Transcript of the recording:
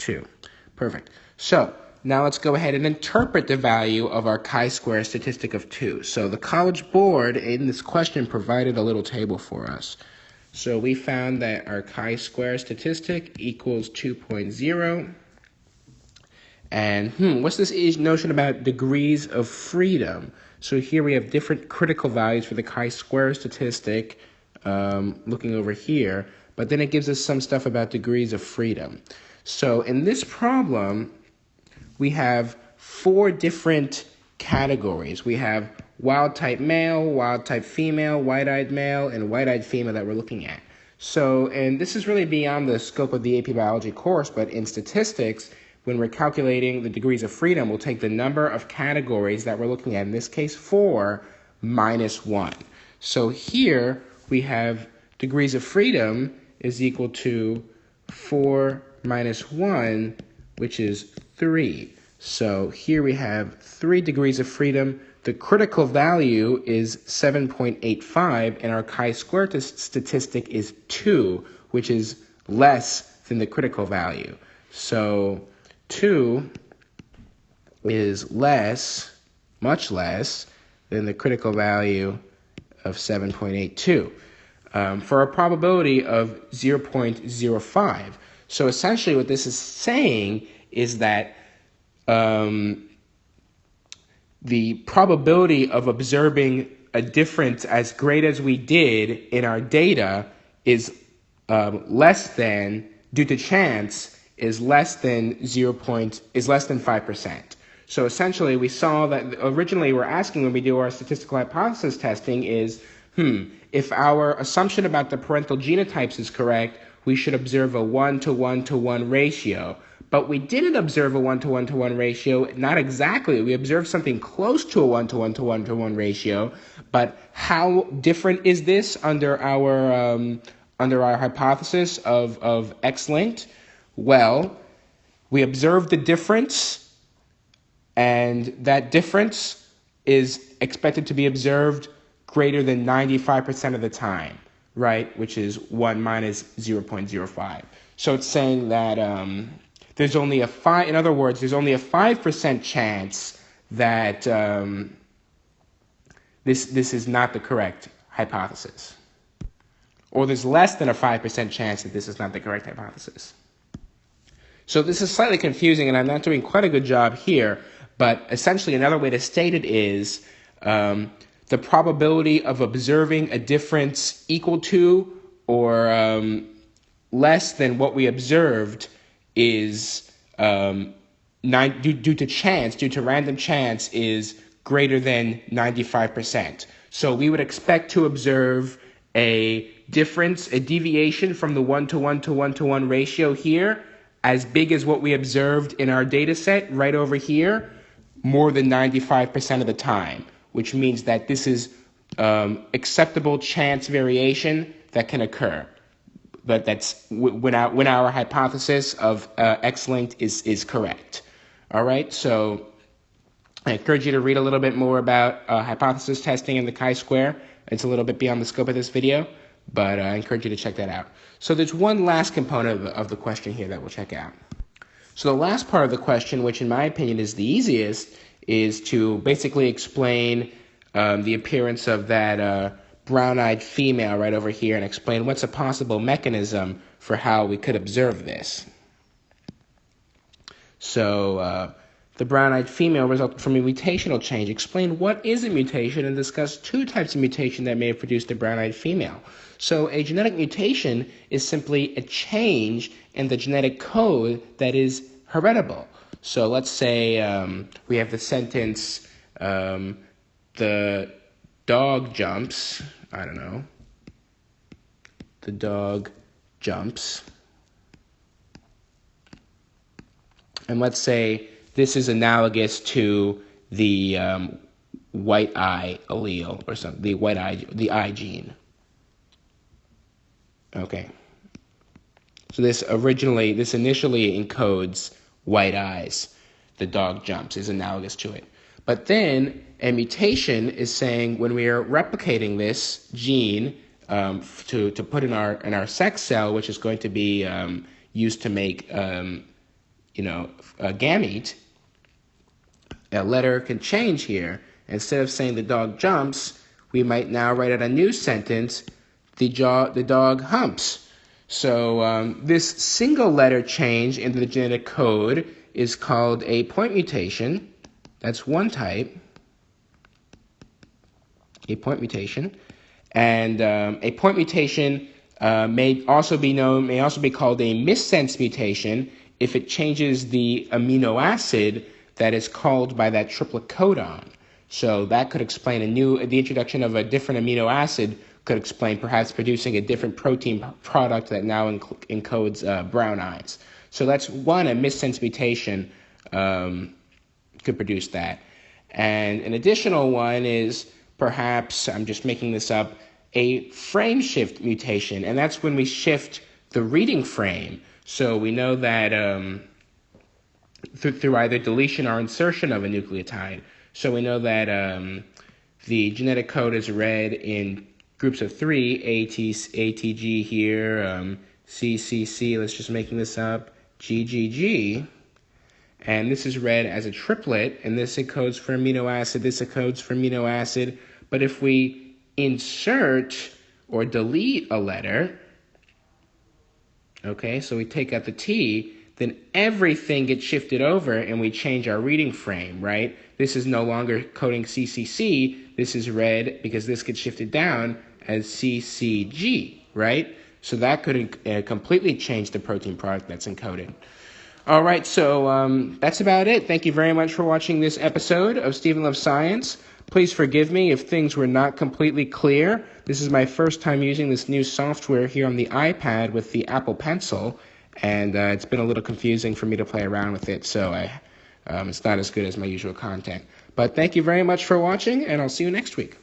2. Perfect. So now let's go ahead and interpret the value of our chi-square statistic of 2. So the College Board in this question provided a little table for us. So we found that our chi-square statistic equals 2.0. And what's this notion about degrees of freedom? So here we have different critical values for the chi-square statistic, looking over here, but then it gives us some stuff about degrees of freedom. So in this problem, we have 4 different categories. We have wild-type male, wild-type female, white-eyed male, and white-eyed female that we're looking at. So, and this is really beyond the scope of the AP Biology course, but in statistics, when we're calculating the degrees of freedom, we'll take the number of categories that we're looking at, in this case 4, minus 1. So here we have degrees of freedom is equal to 4 minus 1, which is 3. So here we have 3 degrees of freedom. The critical value is 7.85, and our chi-square statistic is 2, which is less than the critical value. So 2 is less, much less, than the critical value of 7.82 for a probability of 0.05. So essentially what this is saying is that the probability of observing a difference as great as we did in our data is less than, due to chance, is less than 5%. So essentially, we saw that originally we're asking when we do our statistical hypothesis testing is, if our assumption about the parental genotypes is correct, we should observe a 1-to-1-to-1 ratio. But we didn't observe a 1-to-1-to-1 ratio, not exactly. We observed something close to a 1-to-1-to-1-to-1 ratio. But how different is this under our hypothesis of X-linked? Well, we observed the difference, and that difference is expected to be observed greater than 95% of the time, right? Which is 1 minus 0.05. So it's saying that there's only a 5% chance that this is not the correct hypothesis. Or there's less than a 5% chance that this is not the correct hypothesis. So this is slightly confusing, and I'm not doing quite a good job here, but essentially another way to state it is the probability of observing a difference equal to or less than what we observed is due to chance, due to random chance, is greater than 95%. So we would expect to observe a difference, a deviation from the 1-to-1-to-1-to-1 ratio here, as big as what we observed in our data set right over here, more than 95% of the time, which means that this is acceptable chance variation that can occur. But that's when our hypothesis of X-linked is correct. All right, so I encourage you to read a little bit more about hypothesis testing and the chi-square. It's a little bit beyond the scope of this video, but I encourage you to check that out. So there's one last component of the question here that we'll check out. So the last part of the question, which in my opinion is the easiest, is to basically explain the appearance of that brown-eyed female right over here and explain what's a possible mechanism for how we could observe this. So the brown-eyed female resulted from a mutational change. Explain what is a mutation and discuss 2 types of mutation that may have produced a brown-eyed female. So a genetic mutation is simply a change in the genetic code that is heritable. So let's say we have the sentence, the dog jumps, I don't know, the dog jumps. And let's say this is analogous to the white eye allele or something, the eye gene. Okay. So this initially encodes white eyes. The dog jumps is analogous to it. But then a mutation is saying when we are replicating this gene to put in our sex cell, which is going to be used to make a gamete, a letter can change here. Instead of saying the dog jumps, we might now write out a new sentence, the dog humps. So this single letter change in the genetic code is called a point mutation. That's one type, a point mutation. And a point mutation may also be called a missense mutation if it changes the amino acid that is called by that triplet codon. So that could explain the introduction of a different amino acid could explain perhaps producing a different protein product that now encodes brown eyes. So that's one, a missense mutation could produce that. And an additional one is perhaps, I'm just making this up, a frame shift mutation, and that's when we shift the reading frame. So we know that through either deletion or insertion of a nucleotide. So we know that the genetic code is read in groups of 3, ATG here, CCC, let's just making this up, GGG. And this is read as a triplet, and this encodes for amino acid, this encodes for amino acid. But if we insert or delete a letter, okay, so we take out the T, then everything gets shifted over and we change our reading frame, right? This is no longer coding CCC, this is read, because this gets shifted down, as CCG, right? So that could completely change the protein product that's encoded. All right, so that's about it. Thank you very much for watching this episode of Stephen Loves Science. Please forgive me if things were not completely clear. This is my first time using this new software here on the iPad with the Apple Pencil, and it's been a little confusing for me to play around with it, so it's not as good as my usual content. But thank you very much for watching, and I'll see you next week.